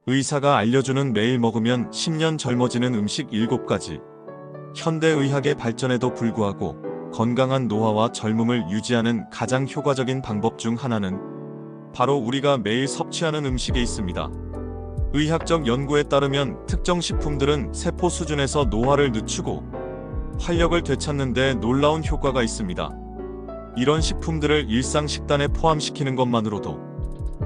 의사가 알려주는 매일 먹으면 10년 젊어지는 음식 7가지. 현대의학의 발전에도 불구하고 건강한 노화와 젊음을 유지하는 가장 효과적인 방법 중 하나는 바로 우리가 매일 섭취하는 음식에 있습니다. 의학적 연구에 따르면 특정 식품들은 세포 수준에서 노화를 늦추고 활력을 되찾는 데 놀라운 효과가 있습니다. 이런 식품들을 일상 식단에 포함시키는 것만으로도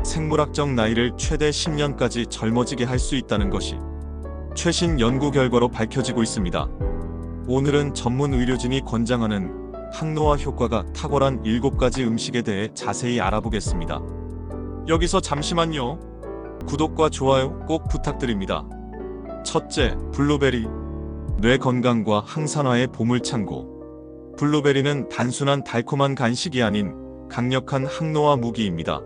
생물학적 나이를 최대 10년까지 젊어지게 할 수 있다는 것이 최신 연구 결과로 밝혀지고 있습니다. 오늘은 전문 의료진이 권장하는 항노화 효과가 탁월한 7가지 음식에 대해 자세히 알아보겠습니다. 여기서 잠시만요. 구독과 좋아요 꼭 부탁드립니다. 첫째, 블루베리. 뇌 건강과 항산화의 보물창고. 블루베리는 단순한 달콤한 간식이 아닌 강력한 항노화 무기입니다.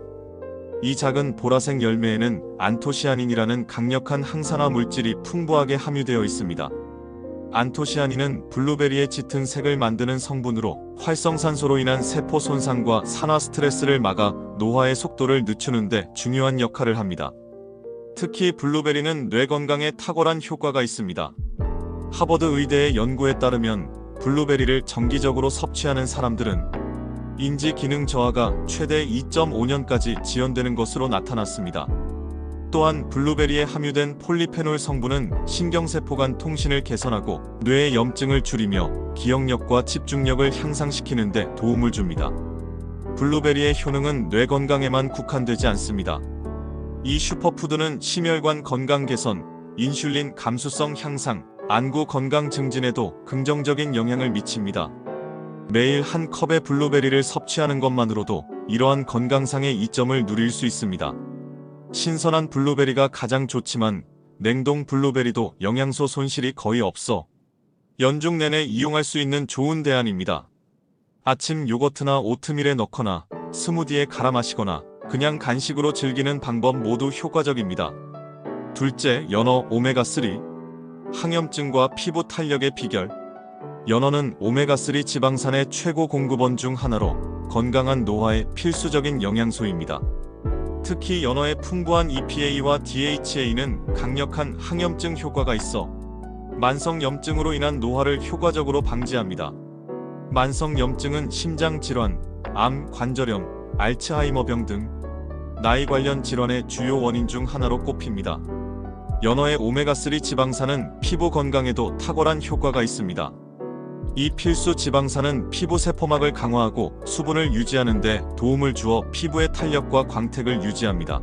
이 작은 보라색 열매에는 안토시아닌이라는 강력한 항산화 물질이 풍부하게 함유되어 있습니다. 안토시아닌은 블루베리의 짙은 색을 만드는 성분으로 활성산소로 인한 세포 손상과 산화 스트레스를 막아 노화의 속도를 늦추는 데 중요한 역할을 합니다. 특히 블루베리는 뇌 건강에 탁월한 효과가 있습니다. 하버드 의대의 연구에 따르면 블루베리를 정기적으로 섭취하는 사람들은 인지 기능 저하가 최대 2.5년까지 지연되는 것으로 나타났습니다. 또한 블루베리에 함유된 폴리페놀 성분은 신경세포 간 통신을 개선하고 뇌의 염증을 줄이며 기억력과 집중력을 향상시키는 데 도움을 줍니다. 블루베리의 효능은 뇌 건강에만 국한되지 않습니다. 이 슈퍼푸드는 심혈관 건강 개선, 인슐린 감수성 향상, 안구 건강 증진에도 긍정적인 영향을 미칩니다. 매일 한 컵의 블루베리를 섭취하는 것만으로도 이러한 건강상의 이점을 누릴 수 있습니다. 신선한 블루베리가 가장 좋지만 냉동 블루베리도 영양소 손실이 거의 없어 연중 내내 이용할 수 있는 좋은 대안입니다. 아침 요거트나 오트밀에 넣거나 스무디에 갈아 마시거나 그냥 간식으로 즐기는 방법 모두 효과적입니다. 둘째, 연어 오메가3. 항염증과 피부 탄력의 비결. 연어는 오메가3 지방산의 최고 공급원 중 하나로 건강한 노화에 필수적인 영양소입니다. 특히 연어의 풍부한 EPA와 DHA는 강력한 항염증 효과가 있어 만성 염증으로 인한 노화를 효과적으로 방지합니다. 만성 염증은 심장 질환, 암, 관절염, 알츠하이머병 등 나이 관련 질환의 주요 원인 중 하나로 꼽힙니다. 연어의 오메가3 지방산은 피부 건강에도 탁월한 효과가 있습니다. 이 필수 지방산은 피부 세포막을 강화하고 수분을 유지하는 데 도움을 주어 피부의 탄력과 광택을 유지합니다.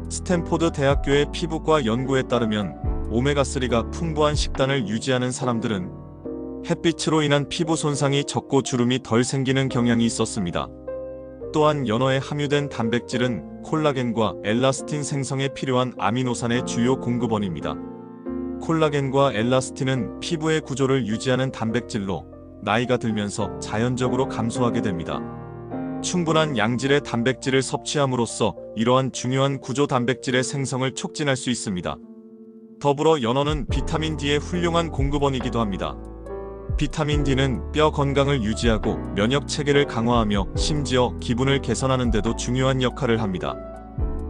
스탠포드 대학교의 피부과 연구에 따르면 오메가3가 풍부한 식단을 유지하는 사람들은 햇빛으로 인한 피부 손상이 적고 주름이 덜 생기는 경향이 있었습니다. 또한 연어에 함유된 단백질은 콜라겐과 엘라스틴 생성에 필요한 아미노산의 주요 공급원입니다. 콜라겐과 엘라스틴은 피부의 구조를 유지하는 단백질로 나이가 들면서 자연적으로 감소하게 됩니다. 충분한 양질의 단백질을 섭취함으로써 이러한 중요한 구조 단백질의 생성을 촉진할 수 있습니다. 더불어 연어는 비타민 D의 훌륭한 공급원이기도 합니다. 비타민 D는 뼈 건강을 유지하고 면역 체계를 강화하며 심지어 기분을 개선하는 데도 중요한 역할을 합니다.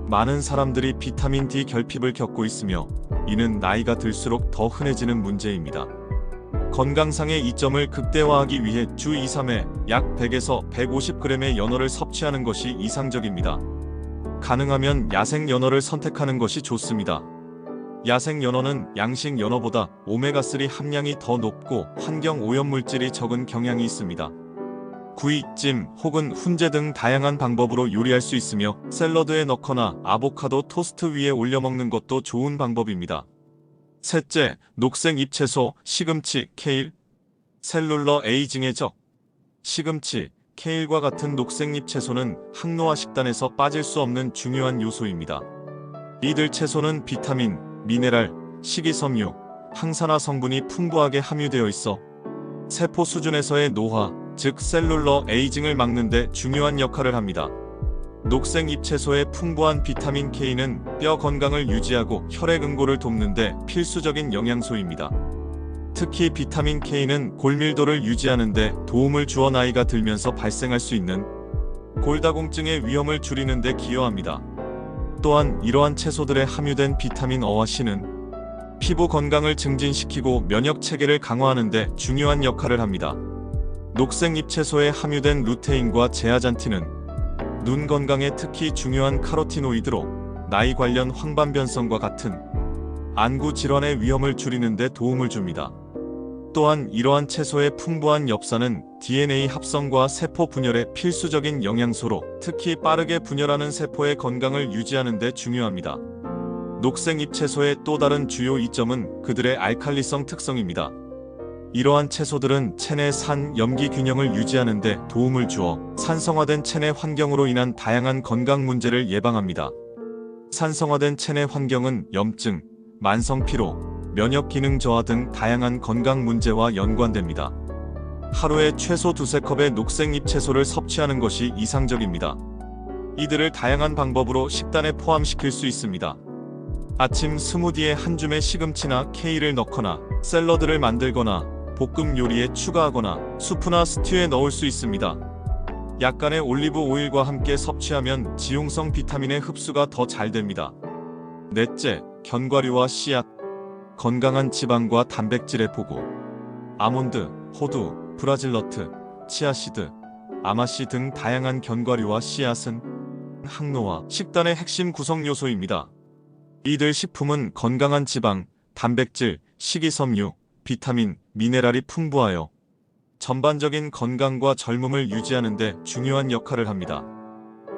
많은 사람들이 비타민 D 결핍을 겪고 있으며 이는 나이가 들수록 더 흔해지는 문제입니다. 건강상의 이점을 극대화하기 위해 주 2, 3회 약 100에서 150g의 연어를 섭취하는 것이 이상적입니다. 가능하면 야생 연어를 선택하는 것이 좋습니다. 야생 연어는 양식 연어보다 오메가3 함량이 더 높고 환경 오염물질이 적은 경향이 있습니다. 구이, 찜 혹은 훈제 등 다양한 방법으로 요리할 수 있으며 샐러드에 넣거나 아보카도 토스트 위에 올려 먹는 것도 좋은 방법입니다. 셋째, 녹색 잎채소, 시금치, 케일. 셀룰러 에이징의 적. 시금치, 케일과 같은 녹색잎 채소는 항노화 식단에서 빠질 수 없는 중요한 요소입니다. 이들 채소는 비타민, 미네랄, 식이섬유, 항산화 성분이 풍부하게 함유되어 있어 세포 수준에서의 노화, 즉 셀룰러 에이징을 막는 데 중요한 역할을 합니다. 녹색 잎채소의 풍부한 비타민 K는 뼈 건강을 유지하고 혈액 응고를 돕는 데 필수적인 영양소입니다. 특히 비타민 K는 골밀도를 유지하는 데 도움을 주어 나이가 들면서 발생할 수 있는 골다공증의 위험을 줄이는 데 기여합니다. 또한 이러한 채소들에 함유된 비타민 어와 C는 피부 건강을 증진시키고 면역 체계를 강화하는 데 중요한 역할을 합니다. 녹색 잎채소에 함유된 루테인과 제아잔틴은 눈 건강에 특히 중요한 카로티노이드로 나이 관련 황반변성과 같은 안구 질환의 위험을 줄이는 데 도움을 줍니다. 또한 이러한 채소의 풍부한 엽산은 DNA 합성과 세포 분열에 필수적인 영양소로 특히 빠르게 분열하는 세포의 건강을 유지하는 데 중요합니다. 녹색 잎채소의 또 다른 주요 이점은 그들의 알칼리성 특성입니다. 이러한 채소들은 체내 산, 염기 균형을 유지하는 데 도움을 주어 산성화된 체내 환경으로 인한 다양한 건강 문제를 예방합니다. 산성화된 체내 환경은 염증, 만성 피로, 면역 기능 저하 등 다양한 건강 문제와 연관됩니다. 하루에 최소 2~3컵의 녹색 잎채소를 섭취하는 것이 이상적입니다. 이들을 다양한 방법으로 식단에 포함시킬 수 있습니다. 아침 스무디에 한 줌의 시금치나 케일을 넣거나 샐러드를 만들거나 볶음 요리에 추가하거나 수프나 스튜에 넣을 수 있습니다. 약간의 올리브 오일과 함께 섭취하면 지용성 비타민의 흡수가 더 잘 됩니다. 넷째, 견과류와 씨앗. 건강한 지방과 단백질의 보고. 아몬드, 호두, 브라질너트, 치아씨드, 아마씨 등 다양한 견과류와 씨앗은 항노화, 식단의 핵심 구성 요소입니다. 이들 식품은 건강한 지방, 단백질, 식이섬유, 비타민, 미네랄이 풍부하여 전반적인 건강과 젊음을 유지하는 데 중요한 역할을 합니다.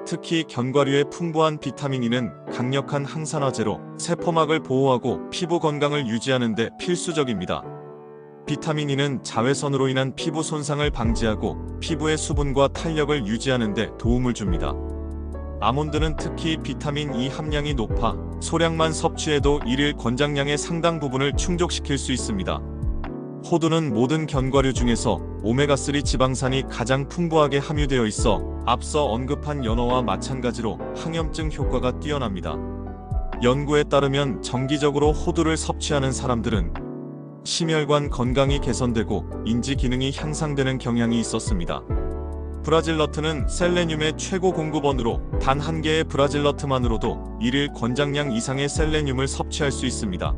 특히 견과류의 풍부한 비타민 E는 강력한 항산화제로 세포막을 보호하고 피부 건강을 유지하는 데 필수적입니다. 비타민 E는 자외선으로 인한 피부 손상을 방지하고 피부의 수분과 탄력을 유지하는 데 도움을 줍니다. 아몬드는 특히 비타민 E 함량이 높아 소량만 섭취해도 일일 권장량의 상당 부분을 충족시킬 수 있습니다. 호두는 모든 견과류 중에서 오메가3 지방산이 가장 풍부하게 함유되어 있어 앞서 언급한 연어와 마찬가지로 항염증 효과가 뛰어납니다. 연구에 따르면 정기적으로 호두를 섭취하는 사람들은 심혈관 건강이 개선되고 인지 기능이 향상되는 경향이 있었습니다. 브라질너트는 셀레늄의 최고 공급원으로 단 한 개의 브라질너트만으로도 일일 권장량 이상의 셀레늄을 섭취할 수 있습니다.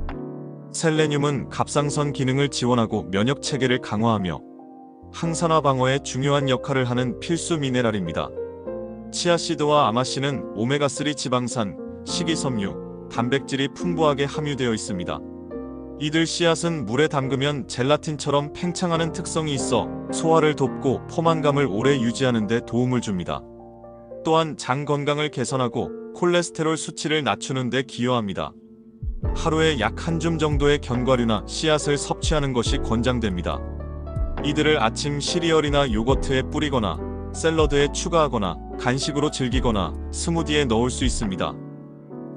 셀레늄은 갑상선 기능을 지원하고 면역 체계를 강화하며 항산화 방어에 중요한 역할을 하는 필수 미네랄입니다. 치아씨드와 아마씨는 오메가3 지방산, 식이섬유, 단백질이 풍부하게 함유되어 있습니다. 이들 씨앗은 물에 담그면 젤라틴처럼 팽창하는 특성이 있어 소화를 돕고 포만감을 오래 유지하는 데 도움을 줍니다. 또한 장 건강을 개선하고 콜레스테롤 수치를 낮추는 데 기여합니다. 하루에 약 한 줌 정도의 견과류나 씨앗을 섭취하는 것이 권장됩니다. 이들을 아침 시리얼이나 요거트에 뿌리거나 샐러드에 추가하거나 간식으로 즐기거나 스무디에 넣을 수 있습니다.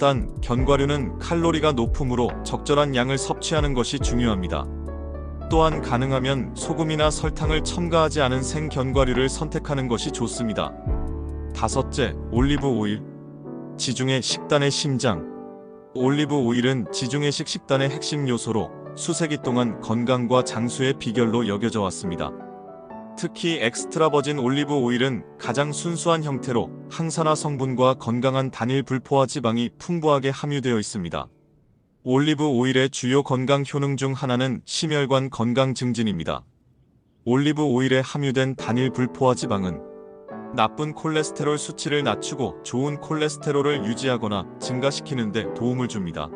단, 견과류는 칼로리가 높으므로 적절한 양을 섭취하는 것이 중요합니다. 또한 가능하면 소금이나 설탕을 첨가하지 않은 생견과류를 선택하는 것이 좋습니다. 다섯째, 올리브 오일. 지중해 식단의 심장. 올리브 오일은 지중해식 식단의 핵심 요소로 수세기 동안 건강과 장수의 비결로 여겨져 왔습니다. 특히 엑스트라 버진 올리브 오일은 가장 순수한 형태로 항산화 성분과 건강한 단일 불포화 지방이 풍부하게 함유되어 있습니다. 올리브 오일의 주요 건강 효능 중 하나는 심혈관 건강 증진입니다. 올리브 오일에 함유된 단일 불포화 지방은 나쁜 콜레스테롤 수치를 낮추고 좋은 콜레스테롤을 유지하거나 증가시키는 데 도움을 줍니다.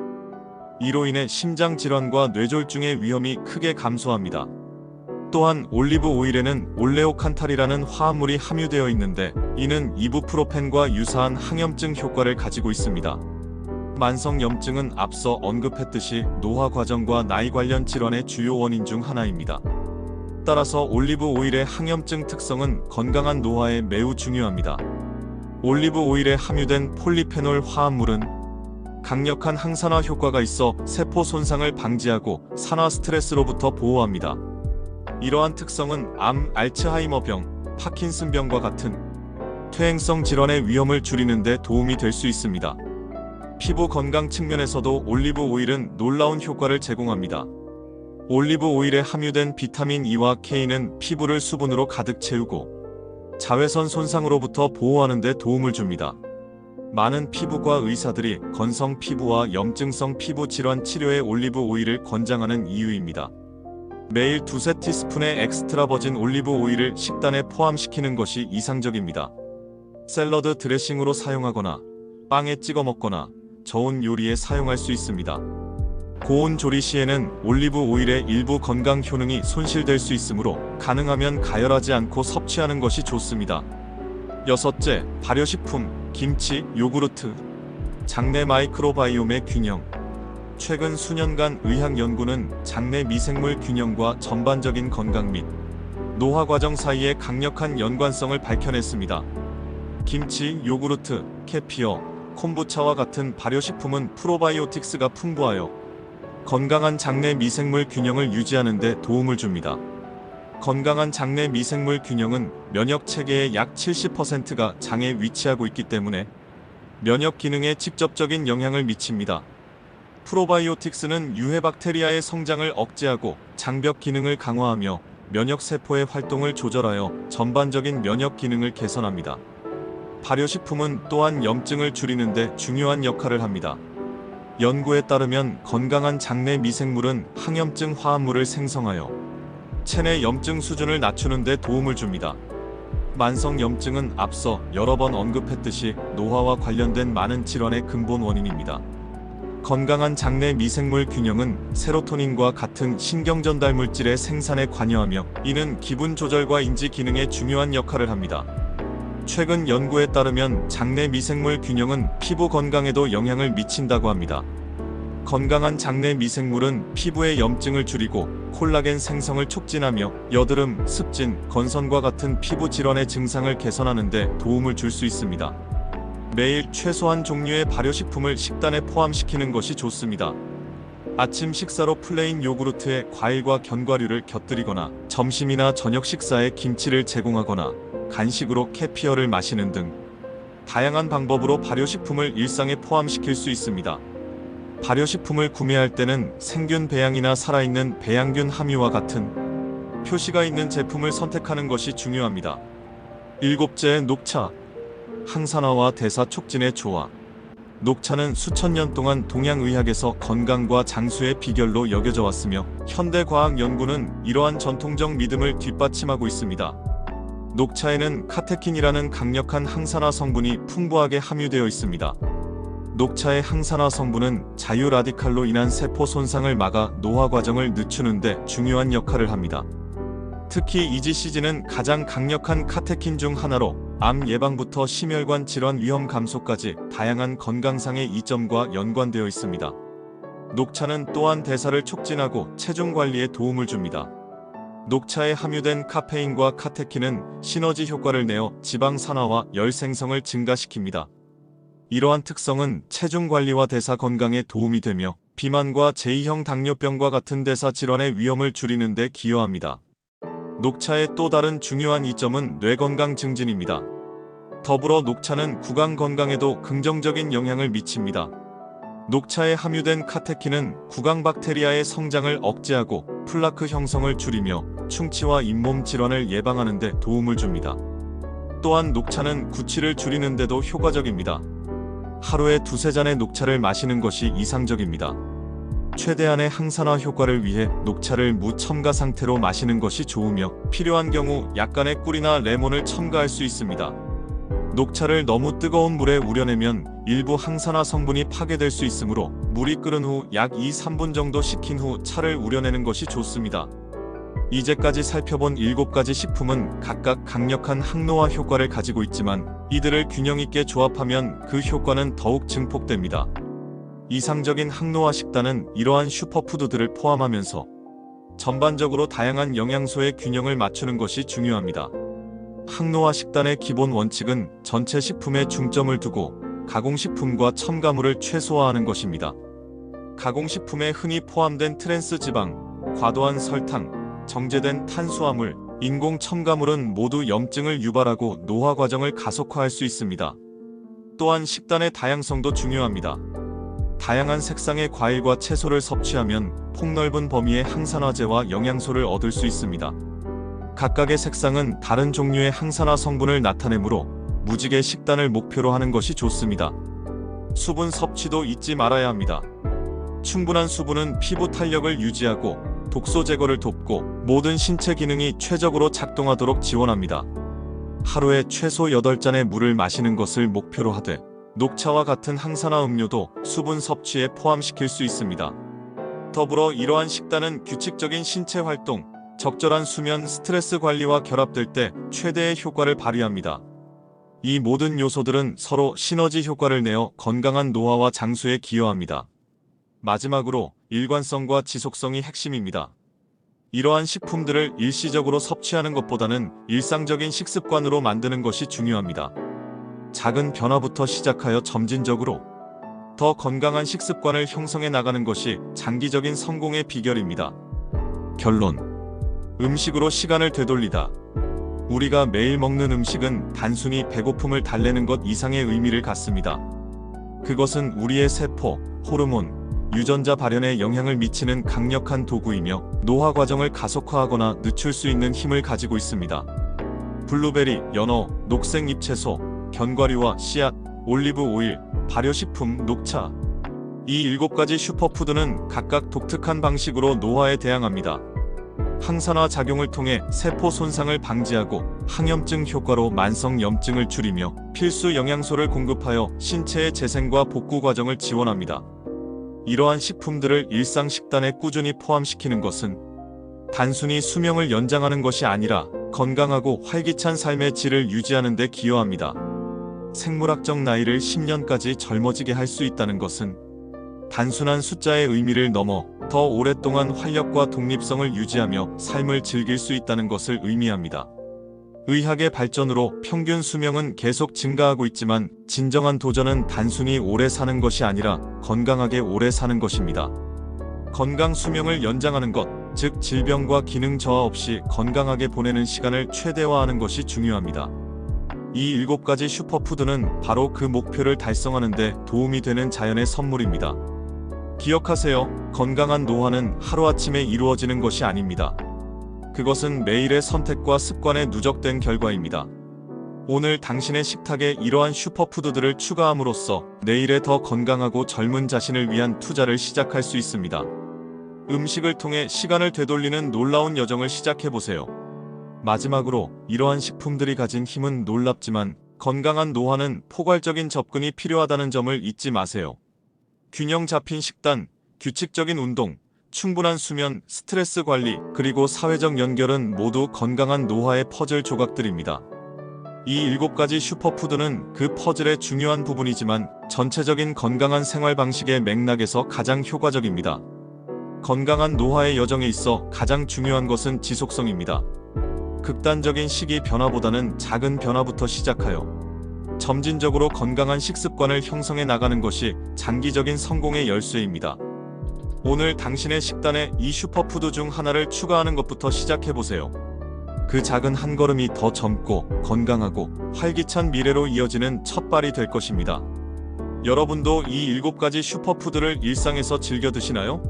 이로 인해 심장 질환과 뇌졸중의 위험이 크게 감소합니다. 또한 올리브 오일에는 올레오칸탈이라는 화합물이 함유되어 있는데 이는 이부프로펜과 유사한 항염증 효과를 가지고 있습니다. 만성 염증은 앞서 언급했듯이 노화 과정과 나이 관련 질환의 주요 원인 중 하나입니다. 따라서 올리브 오일의 항염증 특성은 건강한 노화에 매우 중요합니다. 올리브 오일에 함유된 폴리페놀 화합물은 강력한 항산화 효과가 있어 세포 손상을 방지하고 산화 스트레스로부터 보호합니다. 이러한 특성은 암, 알츠하이머병, 파킨슨병과 같은 퇴행성 질환의 위험을 줄이는 데 도움이 될 수 있습니다. 피부 건강 측면에서도 올리브 오일은 놀라운 효과를 제공합니다. 올리브 오일에 함유된 비타민 E와 K는 피부를 수분으로 가득 채우고 자외선 손상으로부터 보호하는 데 도움을 줍니다. 많은 피부과 의사들이 건성 피부와 염증성 피부 질환 치료에 올리브 오일을 권장하는 이유입니다. 매일 두세 티스푼의 엑스트라 버진 올리브 오일을 식단에 포함시키는 것이 이상적입니다. 샐러드 드레싱으로 사용하거나 빵에 찍어 먹거나 저온 요리에 사용할 수 있습니다. 고온 조리 시에는 올리브 오일의 일부 건강 효능이 손실될 수 있으므로 가능하면 가열하지 않고 섭취하는 것이 좋습니다. 여섯째, 발효식품, 김치, 요구르트. 장내 마이크로바이옴의 균형. 최근 수년간 의학 연구는 장내 미생물 균형과 전반적인 건강 및 노화 과정 사이에 강력한 연관성을 밝혀냈습니다. 김치, 요구르트, 케피어, 콤부차와 같은 발효식품은 프로바이오틱스가 풍부하여 건강한 장내 미생물 균형을 유지하는 데 도움을 줍니다. 건강한 장내 미생물 균형은 면역 체계의 약 70%가 장에 위치하고 있기 때문에 면역 기능에 직접적인 영향을 미칩니다. 프로바이오틱스는 유해 박테리아의 성장을 억제하고 장벽 기능을 강화하며 면역 세포의 활동을 조절하여 전반적인 면역 기능을 개선합니다. 발효식품은 또한 염증을 줄이는 데 중요한 역할을 합니다. 연구에 따르면 건강한 장내 미생물은 항염증 화합물을 생성하여 체내 염증 수준을 낮추는 데 도움을 줍니다. 만성 염증은 앞서 여러 번 언급했듯이 노화와 관련된 많은 질환의 근본 원인입니다. 건강한 장내 미생물 균형은 세로토닌과 같은 신경전달 물질의 생산에 관여하며 이는 기분 조절과 인지 기능에 중요한 역할을 합니다. 최근 연구에 따르면 장내 미생물 균형은 피부 건강에도 영향을 미친다고 합니다. 건강한 장내 미생물은 피부의 염증을 줄이고 콜라겐 생성을 촉진하며 여드름, 습진, 건선과 같은 피부 질환의 증상을 개선하는 데 도움을 줄 수 있습니다. 매일 최소한 종류의 발효식품을 식단에 포함시키는 것이 좋습니다. 아침 식사로 플레인 요구르트에 과일과 견과류를 곁들이거나 점심이나 저녁 식사에 김치를 제공하거나 간식으로 캐피어를 마시는 등 다양한 방법으로 발효식품을 일상에 포함시킬 수 있습니다. 발효식품을 구매할 때는 생균 배양이나 살아있는 배양균 함유와 같은 표시가 있는 제품을 선택하는 것이 중요합니다. 일곱째, 녹차. 항산화와 대사 촉진의 조화. 녹차는 수천 년 동안 동양의학에서 건강과 장수의 비결로 여겨져 왔으며 현대 과학 연구는 이러한 전통적 믿음을 뒷받침하고 있습니다. 녹차에는 카테킨이라는 강력한 항산화 성분이 풍부하게 함유되어 있습니다. 녹차의 항산화 성분은 자유 라디칼로 인한 세포 손상을 막아 노화 과정을 늦추는 데 중요한 역할을 합니다. 특히 EGCG는 가장 강력한 카테킨 중 하나로 암 예방부터 심혈관 질환 위험 감소까지 다양한 건강상의 이점과 연관되어 있습니다. 녹차는 또한 대사를 촉진하고 체중 관리에 도움을 줍니다. 녹차에 함유된 카페인과 카테킨은 시너지 효과를 내어 지방 산화와 열 생성을 증가시킵니다. 이러한 특성은 체중 관리와 대사 건강에 도움이 되며 비만과 제2형 당뇨병과 같은 대사 질환의 위험을 줄이는 데 기여합니다. 녹차의 또 다른 중요한 이점은 뇌 건강 증진입니다. 더불어 녹차는 구강 건강에도 긍정적인 영향을 미칩니다. 녹차에 함유된 카테킨은 구강 박테리아의 성장을 억제하고 플라크 형성을 줄이며 충치와 잇몸 질환을 예방하는 데 도움을 줍니다. 또한 녹차는 구취를 줄이는 데도 효과적입니다. 하루에 두세 잔의 녹차를 마시는 것이 이상적입니다. 최대한의 항산화 효과를 위해 녹차를 무첨가 상태로 마시는 것이 좋으며 필요한 경우 약간의 꿀이나 레몬을 첨가할 수 있습니다. 녹차를 너무 뜨거운 물에 우려내면 일부 항산화 성분이 파괴될 수 있으므로 물이 끓은 후 약 2-3분 정도 식힌 후 차를 우려내는 것이 좋습니다. 이제까지 살펴본 7가지 식품은 각각 강력한 항노화 효과를 가지고 있지만 이들을 균형 있게 조합하면 그 효과는 더욱 증폭됩니다. 이상적인 항노화 식단은 이러한 슈퍼푸드들을 포함하면서 전반적으로 다양한 영양소의 균형을 맞추는 것이 중요합니다. 항노화 식단의 기본 원칙은 전체 식품에 중점을 두고 가공식품과 첨가물을 최소화하는 것입니다. 가공식품에 흔히 포함된 트랜스 지방, 과도한 설탕, 정제된 탄수화물, 인공 첨가물은 모두 염증을 유발하고 노화 과정을 가속화할 수 있습니다. 또한 식단의 다양성도 중요합니다. 다양한 색상의 과일과 채소를 섭취하면 폭넓은 범위의 항산화제와 영양소를 얻을 수 있습니다. 각각의 색상은 다른 종류의 항산화 성분을 나타내므로 무지개 식단을 목표로 하는 것이 좋습니다. 수분 섭취도 잊지 말아야 합니다. 충분한 수분은 피부 탄력을 유지하고 독소 제거를 돕고 모든 신체 기능이 최적으로 작동하도록 지원합니다. 하루에 최소 8잔의 물을 마시는 것을 목표로 하되 녹차와 같은 항산화 음료도 수분 섭취에 포함시킬 수 있습니다. 더불어 이러한 식단은 규칙적인 신체 활동, 적절한 수면, 스트레스 관리와 결합될 때 최대의 효과를 발휘합니다. 이 모든 요소들은 서로 시너지 효과를 내어 건강한 노화와 장수에 기여합니다. 마지막으로 일관성과 지속성이 핵심입니다. 이러한 식품들을 일시적으로 섭취하는 것보다는 일상적인 식습관으로 만드는 것이 중요합니다. 작은 변화부터 시작하여 점진적으로 더 건강한 식습관을 형성해 나가는 것이 장기적인 성공의 비결입니다. 결론. 음식으로 시간을 되돌리다. 우리가 매일 먹는 음식은 단순히 배고픔을 달래는 것 이상의 의미를 갖습니다. 그것은 우리의 세포, 호르몬, 유전자 발현에 영향을 미치는 강력한 도구이며 노화 과정을 가속화하거나 늦출 수 있는 힘을 가지고 있습니다. 블루베리, 연어, 녹색 잎채소, 견과류와 씨앗, 올리브 오일, 발효식품, 녹차. 이 7가지 슈퍼푸드는 각각 독특한 방식으로 노화에 대항합니다. 항산화 작용을 통해 세포 손상을 방지하고 항염증 효과로 만성 염증을 줄이며 필수 영양소를 공급하여 신체의 재생과 복구 과정을 지원합니다. 이러한 식품들을 일상 식단에 꾸준히 포함시키는 것은 단순히 수명을 연장하는 것이 아니라 건강하고 활기찬 삶의 질을 유지하는 데 기여합니다. 생물학적 나이를 10년까지 젊어지게 할 수 있다는 것은 단순한 숫자의 의미를 넘어 더 오랫동안 활력과 독립성을 유지하며 삶을 즐길 수 있다는 것을 의미합니다. 의학의 발전으로 평균 수명은 계속 증가하고 있지만 진정한 도전은 단순히 오래 사는 것이 아니라 건강하게 오래 사는 것입니다. 건강 수명을 연장하는 것, 즉 질병과 기능 저하 없이 건강하게 보내는 시간을 최대화하는 것이 중요합니다. 이 7가지 슈퍼푸드는 바로 그 목표를 달성하는 데 도움이 되는 자연의 선물입니다. 기억하세요. 건강한 노화는 하루아침에 이루어지는 것이 아닙니다. 그것은 매일의 선택과 습관에 누적된 결과입니다. 오늘 당신의 식탁에 이러한 슈퍼푸드들을 추가함으로써 내일의 더 건강하고 젊은 자신을 위한 투자를 시작할 수 있습니다. 음식을 통해 시간을 되돌리는 놀라운 여정을 시작해보세요. 마지막으로 이러한 식품들이 가진 힘은 놀랍지만 건강한 노화는 포괄적인 접근이 필요하다는 점을 잊지 마세요. 균형 잡힌 식단, 규칙적인 운동, 충분한 수면, 스트레스 관리, 그리고 사회적 연결은 모두 건강한 노화의 퍼즐 조각들입니다. 이 7가지 슈퍼푸드는 그 퍼즐의 중요한 부분이지만 전체적인 건강한 생활 방식의 맥락에서 가장 효과적입니다. 건강한 노화의 여정에 있어 가장 중요한 것은 지속성입니다. 극단적인 시기 변화보다는 작은 변화부터 시작하여 점진적으로 건강한 식습관을 형성해 나가는 것이 장기적인 성공의 열쇠입니다. 오늘 당신의 식단에 이 슈퍼푸드 중 하나를 추가하는 것부터 시작해보세요. 그 작은 한 걸음이 더 젊고 건강하고 활기찬 미래로 이어지는 첫발이 될 것입니다. 여러분도 이 7가지 슈퍼푸드를 일상에서 즐겨 드시나요?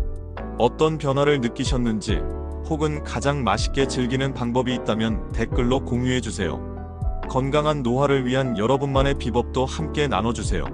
어떤 변화를 느끼셨는지 혹은 가장 맛있게 즐기는 방법이 있다면 댓글로 공유해주세요. 건강한 노화를 위한 여러분만의 비법도 함께 나눠주세요.